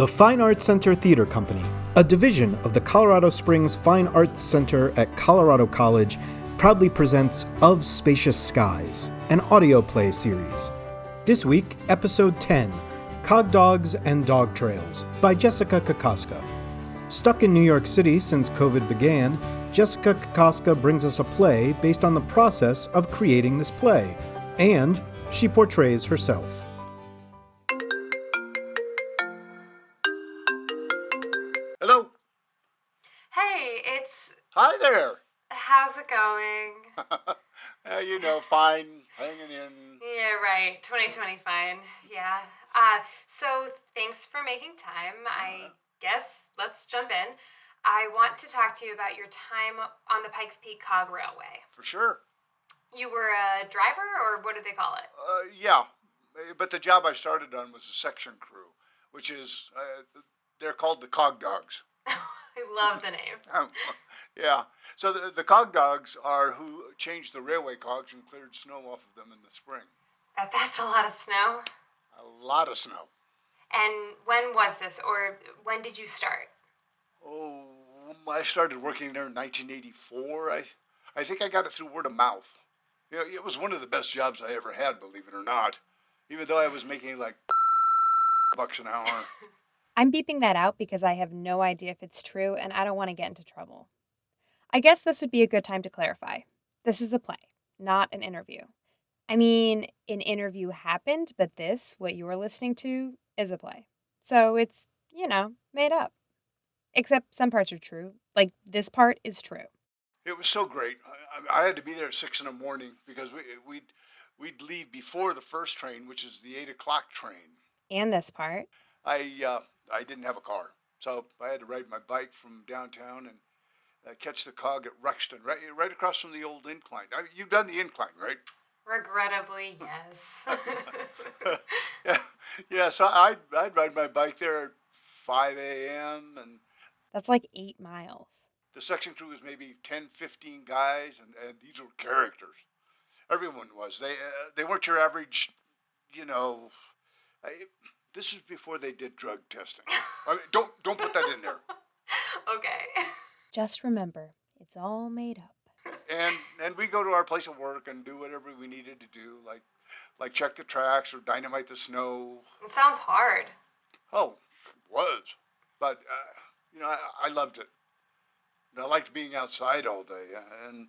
The Fine Arts Center Theater Company, a division of the Colorado Springs Fine Arts Center at Colorado College, proudly presents Of Spacious Skies, an audio play series. This week, Episode 10, Cog Dogs and Dog Trails, by Jessica Kahkoska. Stuck in New York City since COVID began, Jessica Kahkoska brings us a play based on the process of creating this play, and she portrays herself. Hello. Hey, it's... Hi there. How's it going? Fine, hanging in. Yeah, right. 2020 fine. Yeah. So thanks for making time. I guess let's jump in. I want to talk to you about your time on the Pikes Peak Cog Railway. For sure. You were a driver, or what do they call it? Yeah, but the job I started on was a section crew, which is, they're called the Cog Dogs. I love the name. Yeah. So the Cog Dogs are who changed the railway cogs and cleared snow off of them in the spring. That's a lot of snow. A lot of snow. And when was this, or when did you start? Oh, I started working there in 1984. I think I got it through word of mouth. It was one of the best jobs I ever had, believe it or not, even though I was making like bucks an hour. I'm beeping that out because I have no idea if it's true and I don't want to get into trouble. I guess this would be a good time to clarify. This is a play, not an interview. I mean, an interview happened, but this, what you are listening to, is a play. So it's, made up. Except some parts are true. Like, this part is true. It was so great. I had to be there at 6 a.m. because we'd leave before the first train, which is the 8 o'clock train. And this part. I didn't have a car, so I had to ride my bike from downtown and catch the cog at Rexton, right across from the old incline. You've done the incline, right? Regrettably, yes. Yeah. So I'd ride my bike there at 5 a.m. and That's like 8 miles. the section crew was maybe 10, 15 guys, and these were characters. Everyone was. They weren't your average, this was before they did drug testing. Don't put that in there. Okay. Just remember, it's all made up. And we go to our place of work and do whatever we needed to do, like check the tracks or dynamite the snow. It sounds hard. Oh, it was. But, I loved it. And I liked being outside all day. And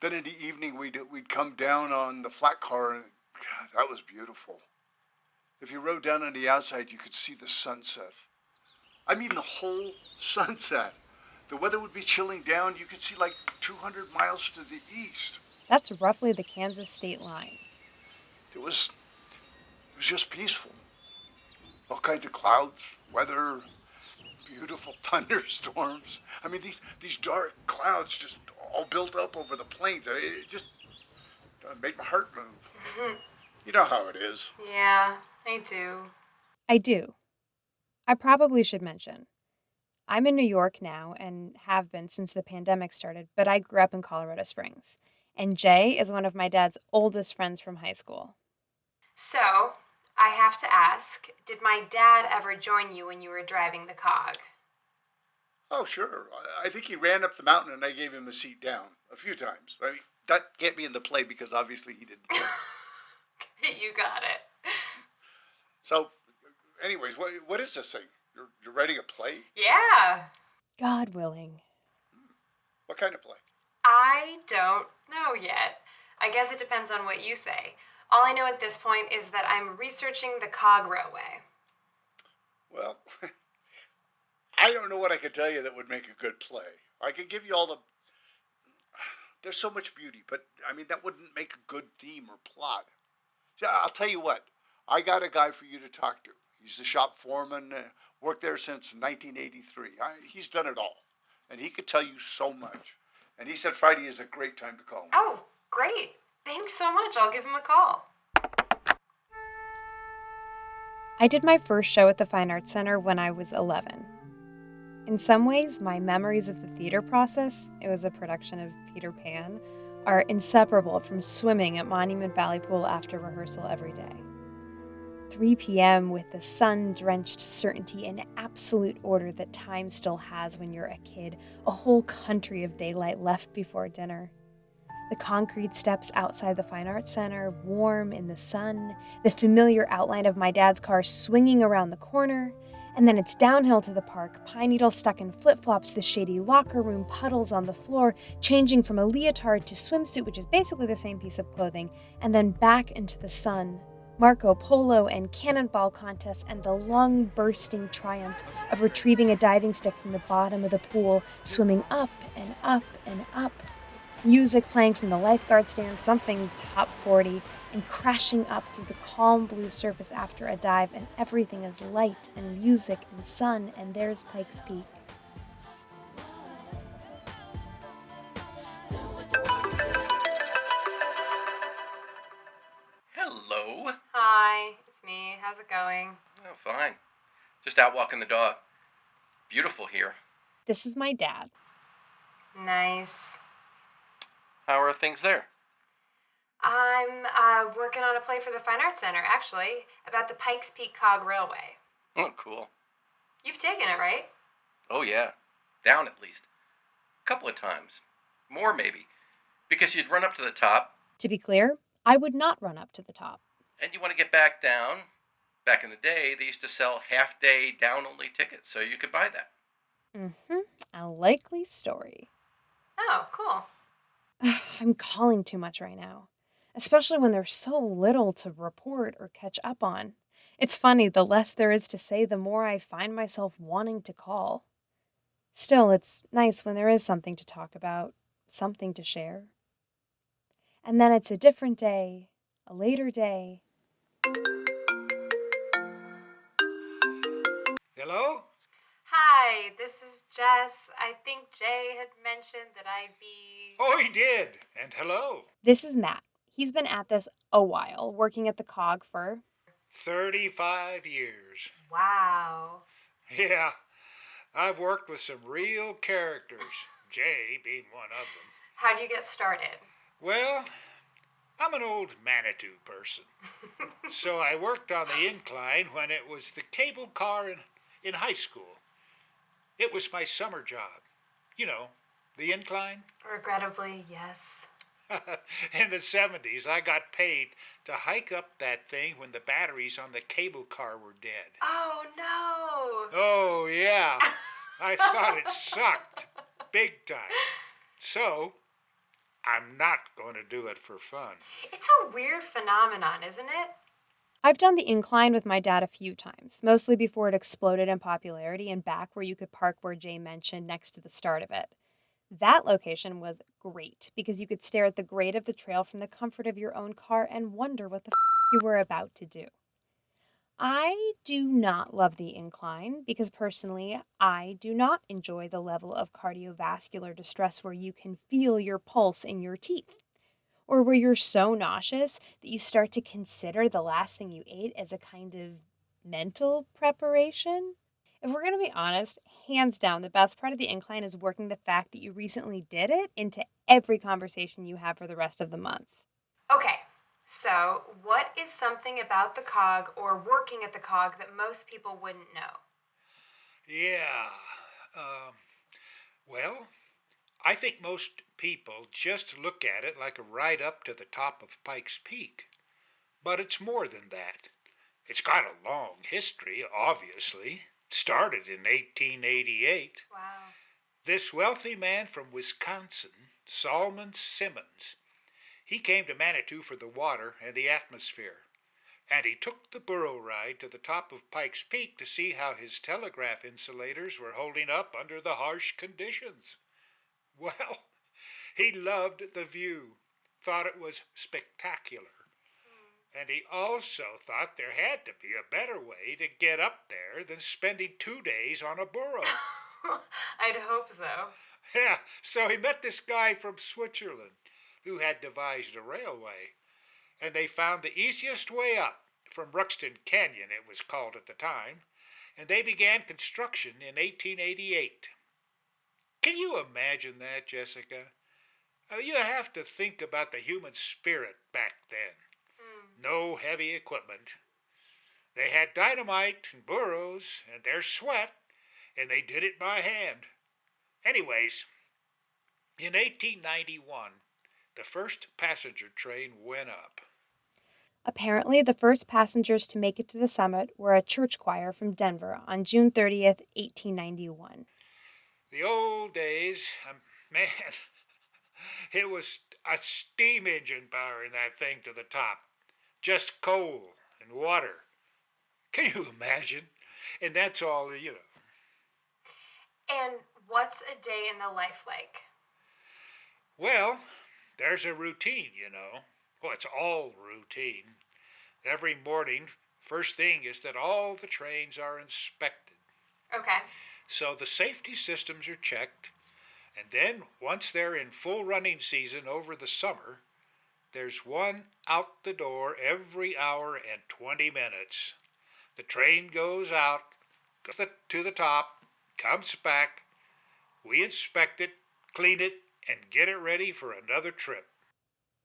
then in the evening, we'd come down on the flat car, and God, that was beautiful. If you rode down on the outside, you could see the sunset. I mean, the whole sunset. The weather would be chilling down. You could see like 200 miles to the east. That's roughly the Kansas state line. It was just peaceful. All kinds of clouds, weather, beautiful thunderstorms. I mean, these dark clouds just all built up over the plains. It just made my heart move. You know how it is. Yeah, I do. I do. I probably should mention. I'm in New York now and have been since the pandemic started, but I grew up in Colorado Springs. And Jay is one of my dad's oldest friends from high school. So, I have to ask, did my dad ever join you when you were driving the cog? Oh, sure. I think he ran up the mountain and I gave him a seat down a few times. I mean, that can't be in the play because obviously he didn't. You got it. So, anyways, what is this thing? You're writing a play? Yeah. God willing. What kind of play? I don't know yet. I guess it depends on what you say. All I know at this point is that I'm researching the Cog Railway. Well, I don't know what I could tell you that would make a good play. I could give you all there's so much beauty, but I mean, that wouldn't make a good theme or plot. So I'll tell you what, I got a guy for you to talk to. He's the shop foreman, worked there since 1983. He's done it all, and he could tell you so much. And he said Friday is a great time to call him. Oh, great. Thanks so much. I'll give him a call. I did my first show at the Fine Arts Center when I was 11. In some ways, my memories of the theater process, it was a production of Peter Pan, are inseparable from swimming at Monument Valley Pool after rehearsal every day. 3 p.m. with the sun-drenched certainty and absolute order that time still has when you're a kid, a whole country of daylight left before dinner. The concrete steps outside the Fine Arts Center, warm in the sun, the familiar outline of my dad's car swinging around the corner, and then it's downhill to the park, Pine Needle stuck in flip-flops, the shady locker room, puddles on the floor, changing from a leotard to swimsuit, which is basically the same piece of clothing, and then back into the sun. Marco Polo and cannonball contests and the lung-bursting triumph of retrieving a diving stick from the bottom of the pool, swimming up and up and up. Music playing from the lifeguard stand, something top 40, and crashing up through the calm blue surface after a dive, and everything is light and music and sun, and there's Pikes Peak. Hello. Hi, it's me. How's it going? Oh, fine. Just out walking the dog. Beautiful here. This is my dad. Nice. How are things there? I'm working on a play for the Fine Arts Center, actually, about the Pikes Peak Cog Railway. Oh, cool. You've taken it, right? Oh, yeah. Down at least. A couple of times. More, maybe. Because you'd run up to the top. To be clear, I would not run up to the top. And you want to get back down. Back in the day, they used to sell half-day, down-only tickets, so you could buy that. A likely story. Oh, cool. I'm calling too much right now, especially when there's so little to report or catch up on. It's funny, the less there is to say, the more I find myself wanting to call. Still, it's nice when there is something to talk about, something to share. And then it's a different day, a later day. Hello? Hi, this is Jess. I think Jay had mentioned that I'd be... Oh, he did. And hello. This is Matt. He's been at this a while, working at the COG for 35 years. Wow. Yeah, I've worked with some real characters, Jay being one of them. How'd you get started? Well, I'm an old Manitou person. So I worked on the incline when it was the cable car in high school. It was my summer job. You know, the incline. Regrettably, yes. In the 70s, I got paid to hike up that thing when the batteries on the cable car were dead. Oh, no. Oh, yeah. I thought it sucked. Big time. So, I'm not going to do it for fun. It's a weird phenomenon, isn't it? I've done the incline with my dad a few times, mostly before it exploded in popularity and back where you could park where Jay mentioned next to the start of it. That location was great because you could stare at the grade of the trail from the comfort of your own car and wonder what the you were about to do. I do not love the incline because personally, I do not enjoy the level of cardiovascular distress where you can feel your pulse in your teeth, or where you're so nauseous that you start to consider the last thing you ate as a kind of mental preparation. If we're going to be honest, hands down, the best part of the incline is working the fact that you recently did it into every conversation you have for the rest of the month. Okay, so what is something about the cog or working at the cog that most people wouldn't know? Yeah. Well, I think most people just look at it like a ride up to the top of Pikes Peak. But it's more than that. It's got a long history, obviously. It started in 1888. Wow. This wealthy man from Wisconsin, Solomon Simmons, he came to Manitou for the water and the atmosphere. And he took the burro ride to the top of Pikes Peak to see how his telegraph insulators were holding up under the harsh conditions. Well, he loved the view, thought it was spectacular. And he also thought there had to be a better way to get up there than spending 2 days on a burro. I'd hope so. Yeah, so he met this guy from Switzerland who had devised a railway. And they found the easiest way up, from Ruxton Canyon it was called at the time, and they began construction in 1888. Can you imagine that, Jessica? You have to think about the human spirit back then. No heavy equipment. They had dynamite and burros and their sweat, and they did it by hand. Anyways, in 1891, the first passenger train went up. Apparently, the first passengers to make it to the summit were a church choir from Denver on June 30th, 1891. The old days, man, it was a steam engine powering that thing to the top. Just coal and water. Can you imagine? And that's all. And what's a day in the life like? Well, there's a routine. Well, it's all routine. Every morning, first thing is that all the trains are inspected. Okay. So the safety systems are checked, and then once they're in full running season over the summer, there's one out the door every hour and 20 minutes. The train goes out to the top, comes back, we inspect it, clean it, and get it ready for another trip.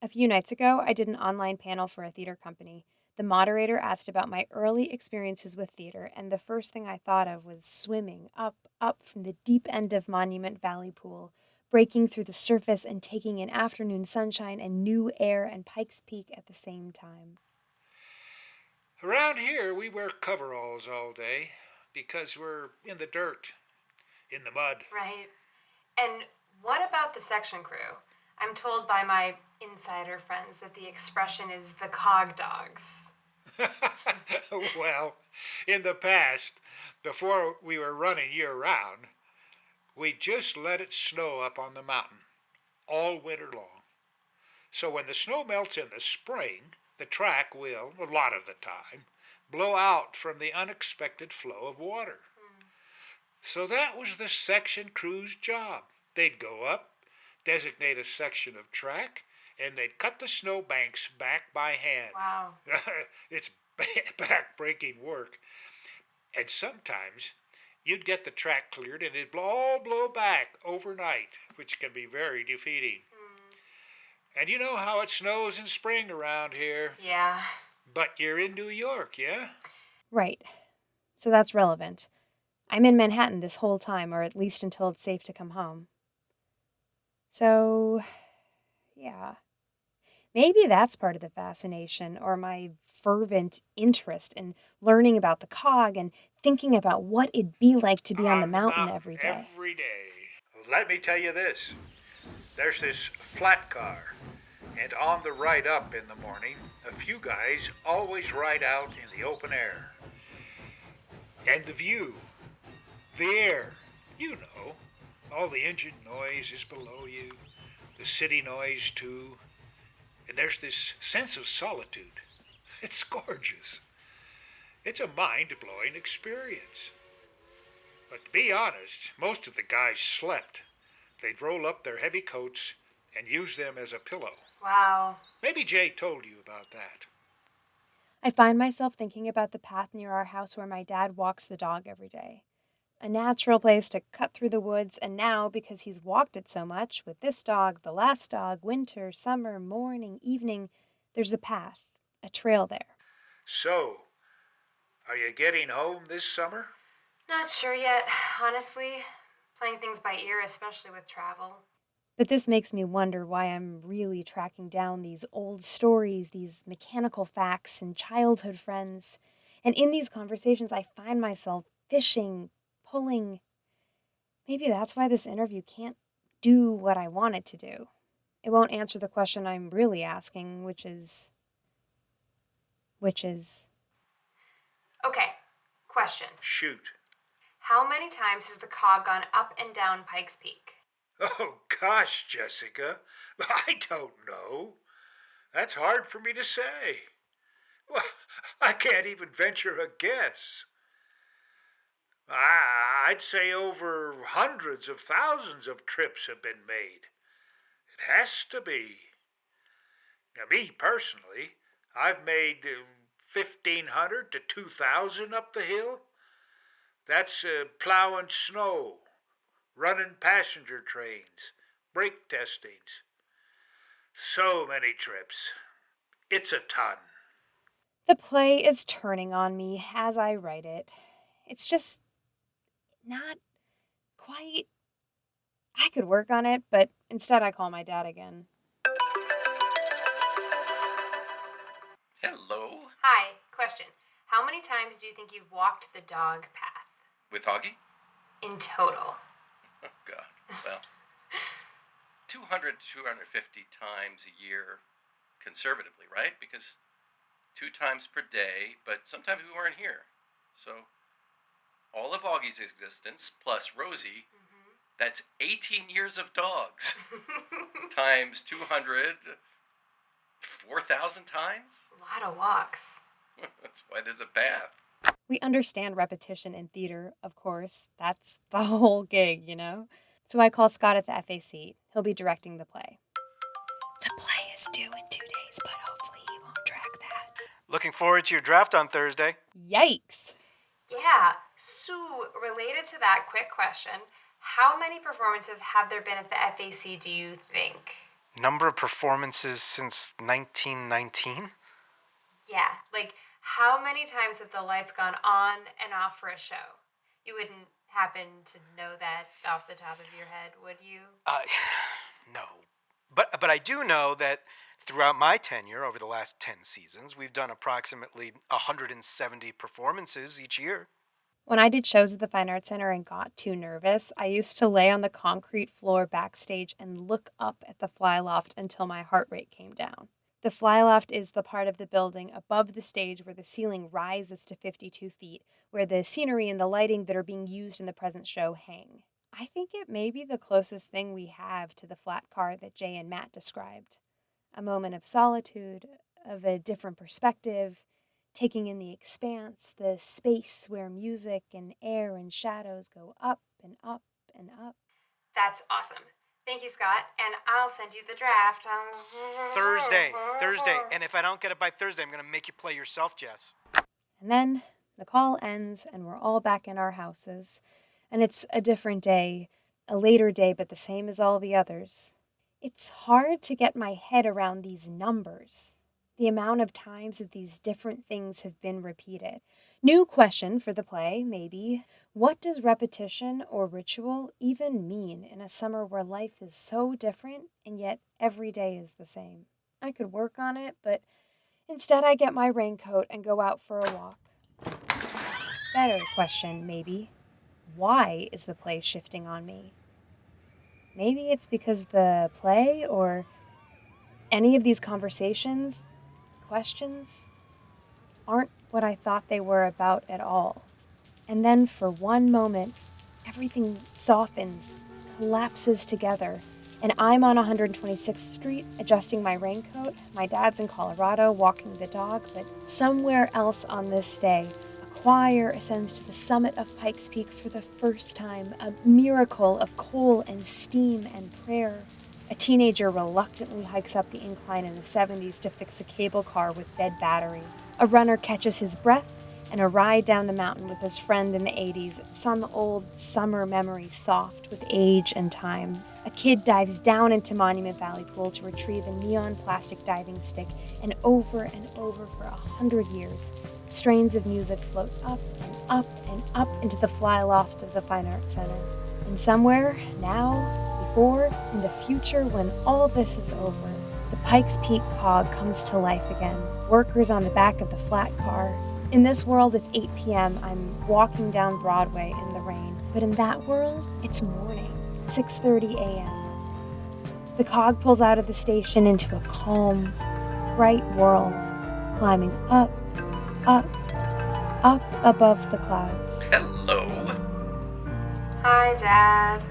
A few nights ago, I did an online panel for a theater company. The moderator asked about my early experiences with theater, and the first thing I thought of was swimming up from the deep end of Monument Valley Pool, breaking through the surface and taking in afternoon sunshine and new air and Pikes Peak at the same time. Around here, we wear coveralls all day because we're in the dirt, in the mud. Right. And what about the section crew? I'm told by my insider friends that the expression is the cog dogs. Well, in the past, before we were running year round, we just let it snow up on the mountain all winter long. So when the snow melts in the spring, the track will, a lot of the time, blow out from the unexpected flow of water. So that was the section crew's job. They'd go up, designate a section of track, and they'd cut the snow banks back by hand. Wow. It's back-breaking work. And sometimes you'd get the track cleared and it'd all blow back overnight, which can be very defeating. And you know how it snows in spring around here. Yeah. But you're in New York, yeah? Right. So that's relevant. I'm in Manhattan this whole time, or at least until it's safe to come home. So, yeah. Maybe that's part of the fascination, or my fervent interest in learning about the cog and thinking about what it'd be like to be on the mountain every day. Every day. Let me tell you this. There's this flat car, and on the ride up in the morning, a few guys always ride out in the open air. And the view, the air, all the engine noise is below you, the city noise too, and there's this sense of solitude. It's gorgeous. It's a mind-blowing experience. But to be honest, most of the guys slept. They'd roll up their heavy coats and use them as a pillow. Wow. Maybe Jay told you about that. I find myself thinking about the path near our house where my dad walks the dog every day. A natural place to cut through the woods, and now, because he's walked it so much, with this dog, the last dog, winter, summer, morning, evening, there's a path, a trail there. So, are you getting home this summer? Not sure yet, honestly. Playing things by ear, especially with travel. But this makes me wonder why I'm really tracking down these old stories, these mechanical facts, and childhood friends. And in these conversations, I find myself fishing, pulling. Maybe that's why this interview can't do what I want it to do. It won't answer the question I'm really asking, which is. Okay, question. Shoot. How many times has the cog gone up and down Pikes Peak? Oh, gosh, Jessica. I don't know. That's hard for me to say. Well, I can't even venture a guess. I'd say over hundreds of thousands of trips have been made. It has to be. Now, me personally, I've made 1,500 to 2,000 up the hill. That's plowing snow, running passenger trains, brake testings. So many trips. It's a ton. The play is turning on me as I write it. It's just not quite. I could work on it, but instead I call my dad again. Hello? Hi, question. How many times do you think you've walked the dog path? With Augie? In total. Oh, God. Well, 200, 250 times a year conservatively, right? Because 2 times per day, but sometimes we weren't here. So all of Augie's existence plus Rosie, that's 18 years of dogs times 200, 4,000 times? A lot of walks. That's why there's a path. We understand repetition in theater, of course. That's the whole gig, you know? So I call Scott at the FAC. He'll be directing the play. The play is due in 2 days, but hopefully he won't track that. Looking forward to your draft on Thursday. Yikes! Yeah, Sue, related to that, quick question. How many performances have there been at the FAC, do you think? Number of performances since 1919? Yeah, like how many times have the lights gone on and off for a show? You wouldn't happen to know that off the top of your head, would you? No. But I do know that throughout my tenure over the last 10 seasons, we've done approximately 170 performances each year. When I did shows at the Fine Arts Center and got too nervous, I used to lay on the concrete floor backstage and look up at the flyloft until my heart rate came down. The flyloft is the part of the building above the stage where the ceiling rises to 52 feet, where the scenery and the lighting that are being used in the present show hang. I think it may be the closest thing we have to the flat car that Jay and Matt described. A moment of solitude, of a different perspective, taking in the expanse, the space where music and air and shadows go up and up and up. That's awesome. Thank you, Scott, and I'll send you the draft. Thursday. And if I don't get it by Thursday, I'm going to make you play yourself, Jess. And then the call ends and we're all back in our houses. And it's a different day, a later day, but the same as all the others. It's hard to get my head around these numbers. The amount of times that these different things have been repeated. New question for the play, maybe. What does repetition or ritual even mean in a summer where life is so different and yet every day is the same? I could work on it, but instead I get my raincoat and go out for a walk. Better question, maybe. Why is the play shifting on me? Maybe it's because the play or any of these conversations, questions, aren't what I thought they were about at all. And then for one moment, everything softens, collapses together, and I'm on 126th Street adjusting my raincoat. My dad's in Colorado walking the dog, but somewhere else on this day, a choir ascends to the summit of Pikes Peak for the first time, a miracle of coal and steam and prayer. A teenager reluctantly hikes up the incline in the 70s to fix a cable car with dead batteries. A runner catches his breath, and a ride down the mountain with his friend in the 80s, some old summer memory soft with age and time. A kid dives down into Monument Valley Pool to retrieve a neon plastic diving stick, and over for 100 years, strains of music float up and up and up into the flyloft of the Fine Arts Center. And somewhere, now, before, in the future, when all this is over, the Pikes Peak cog comes to life again. Workers on the back of the flat car. In this world, it's 8 p.m. I'm walking down Broadway in the rain. But in that world, it's morning, 6:30 a.m. The cog pulls out of the station into a calm, bright world, climbing up above the clouds. Hello. Hi, Dad.